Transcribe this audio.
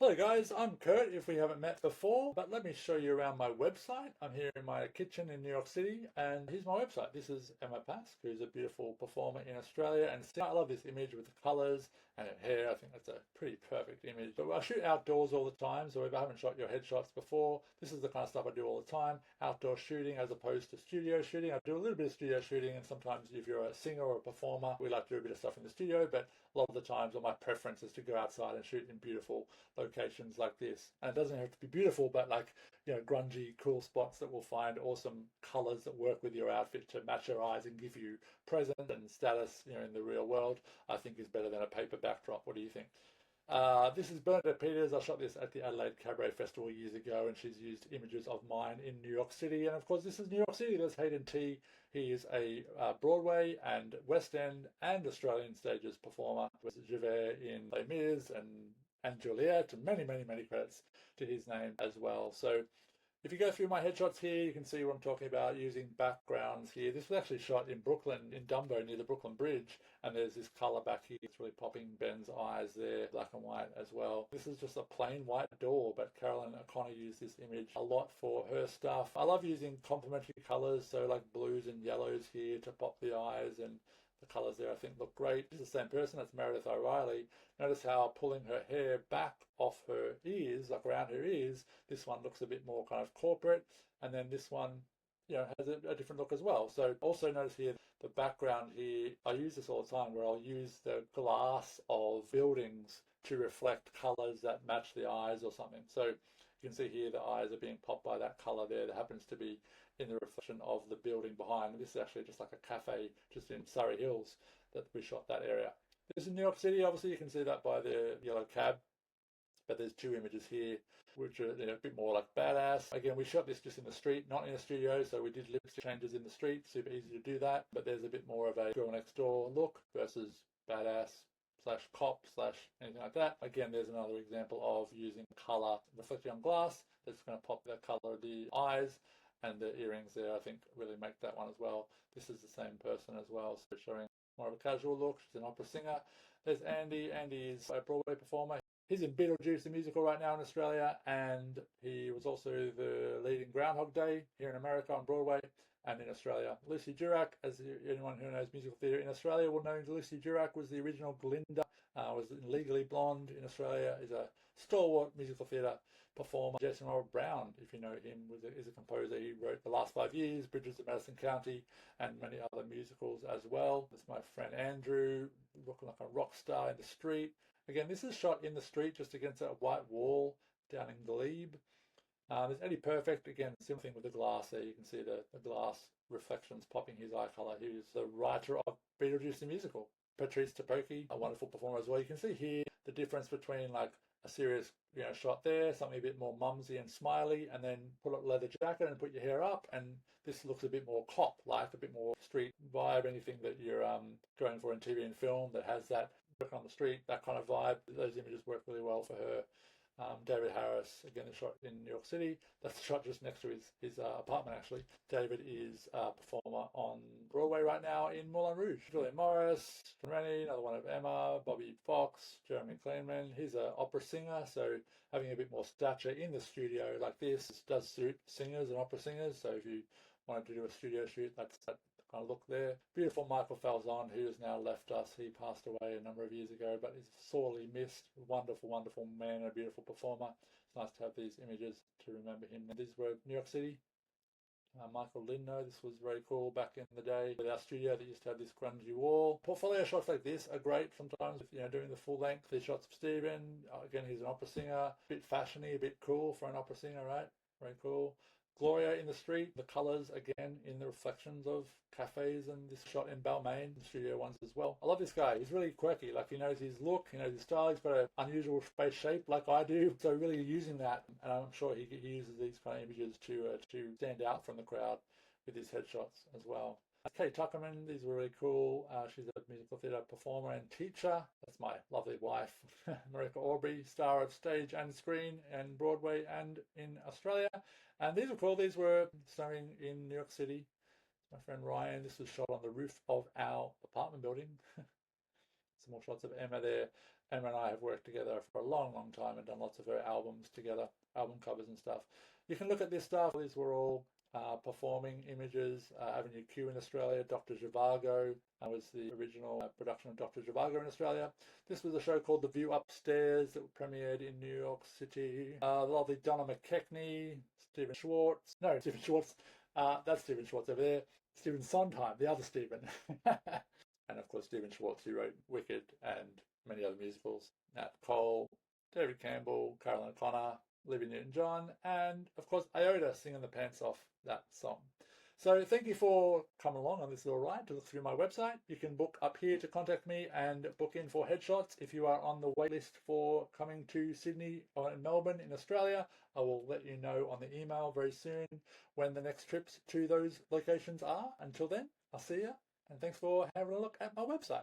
Hello guys, I'm Kurt if we haven't met before, but let me show you around my website. I'm here in my kitchen in New York City and here's my website. This is Emma Pask, who's a beautiful performer in Australia, and I love this image with the colours and her hair. I think that's a pretty perfect image. But I shoot outdoors all the time, so if I haven't shot your headshots before, this is the kind of stuff I do all the time. Outdoor shooting as opposed to studio shooting. I do a little bit of studio shooting, and sometimes if you're a singer or a performer, we like to do a bit of stuff in the studio, but a lot of the times my preference is to go outside and shoot in beautiful locations like this. And it doesn't have to be beautiful, but like, grungy, cool spots that will find awesome colors that work with your outfit to match your eyes and give you presence and status, in the real world, I think is better than a paper backdrop. What do you think? This is Bernadette Peters. I shot this at the Adelaide Cabaret Festival years ago, and she's used images of mine in New York City. And of course, this is New York City. There's Hayden T. He is a Broadway and West End and Australian stages performer. Was Javert in Les Mis and Juliet, and many, many, many credits to his name as well. So if you go through my headshots here, you can see what I'm talking about using backgrounds here. This was actually shot in Brooklyn, in Dumbo, near the Brooklyn Bridge. And there's this colour back here. It's really popping Ben's eyes there, black and white as well. This is just a plain white door, but Carolyn O'Connor used this image a lot for her stuff. I love using complementary colours, so like blues and yellows here to pop the eyes, and the colours there I think look great. This is the same person, that's Meredith O'Reilly. Notice how pulling her hair back off her ears, like around her ears, this one looks a bit more kind of corporate, and then this one has a different look as well. So also notice here the background here, I use this all the time where I'll use the glass of buildings to reflect colours that match the eyes or something. So you can see here the eyes are being popped by that colour there that happens to be in the reflection of the building behind. This is actually just like a cafe just in Surrey Hills that we shot that area. This is New York City. Obviously you can see that by the yellow cab. But there's two images here which are a bit more like badass. Again, we shot this just in the street, not in a studio, so we did lipstick changes in the street. Super easy to do that. But there's a bit more of a girl next door look versus badass slash cop slash anything like that. Again, there's another example of using color reflecting on glass that's going to pop the color of the eyes, and the earrings there I think really make that one as well. This is the same person as well, so showing more of a casual look. She's an opera singer. There's Andy. Andy is a Broadway performer. He's in Beetlejuice the musical right now in Australia, and he was also the lead in Groundhog Day here in America on Broadway and in Australia. Lucy Durack, as anyone who knows musical theatre in Australia will know, Lucy Durack was the original Glinda, was in Legally Blonde in Australia, is a stalwart musical theatre performer. Jason Robert Brown, if you know him, is a composer. He wrote The Last 5 Years, Bridges of Madison County, and many other musicals as well. That's my friend Andrew, looking like a rock star in the street. Again, this is shot in the street just against a white wall down in Glebe. There's Eddie Perfect. Again, same thing with the glass there. You can see the glass reflections popping his eye colour. He's the writer of Beetlejuice the musical. Patrice Tapoki, a wonderful performer as well. You can see here the difference between like a serious shot there, something a bit more mumsy and smiley, and then put a leather jacket and put your hair up, and this looks a bit more cop-like, a bit more street vibe. Anything that you're going for in TV and film that has that working on the street, that kind of vibe, those images work really well for her. David Harris, again, the shot in New York City. That's the shot just next to his apartment, actually. David is a performer on Broadway right now in Moulin Rouge. Julian Morris, Rennie, another one of Emma, Bobby Fox, Jeremy Kleinman. He's an opera singer, so having a bit more stature in the studio like this does suit singers and opera singers. So if you wanted to do a studio shoot, that's that kind of look there. Beautiful Michael Falzon, who has now left us. He passed away a number of years ago, but is sorely missed. Wonderful, wonderful man, a beautiful performer. It's nice to have these images to remember him. And these were New York City. Michael Lindner, this was very cool back in the day. With our studio that used to have this grungy wall. Portfolio shots like this are great sometimes, doing the full length. These shots of Stephen, again, he's an opera singer. A bit fashiony, a bit cool for an opera singer, right? Very cool. Gloria in the street, the colours again in the reflections of cafes, and this shot in Balmain, the studio ones as well. I love this guy. He's really quirky. Like, he knows his look, he knows his style. He's got an unusual face shape like I do. So really using that, and I'm sure he uses these kind of images to stand out from the crowd with his headshots as well. Kate Tuckerman, these were really cool. She's a musical theatre performer and teacher. That's my lovely wife, Marika Aubrey, star of stage and screen and Broadway and in Australia. And these were cool. These were starring in New York City. My friend Ryan. This was shot on the roof of our apartment building. Some more shots of Emma there. Emma and I have worked together for a long, long time and done lots of her albums together, album covers and stuff. You can look at this stuff. These were all performing images. Avenue Q in Australia, Dr. Zhivago was the original production of Dr. Zhivago in Australia. This was a show called The View Upstairs that premiered in New York City. The lovely Donna McKechnie, Stephen Schwartz. No, Stephen Schwartz. That's Stephen Schwartz over there. Stephen Sondheim, the other Stephen. And of course, Stephen Schwartz, who wrote Wicked and many other musicals. Nat Cole, David Campbell, Carolyn Connor, Olivia Newton-John, and of course Iota singing the pants off that song. So thank you for coming along on this little ride to look through my website. You can book up here to contact me and book in for headshots. If you are on the waitlist for coming to Sydney or Melbourne in Australia, I will let you know on the email very soon when the next trips to those locations are. Until then, I'll see you, and thanks for having a look at my website.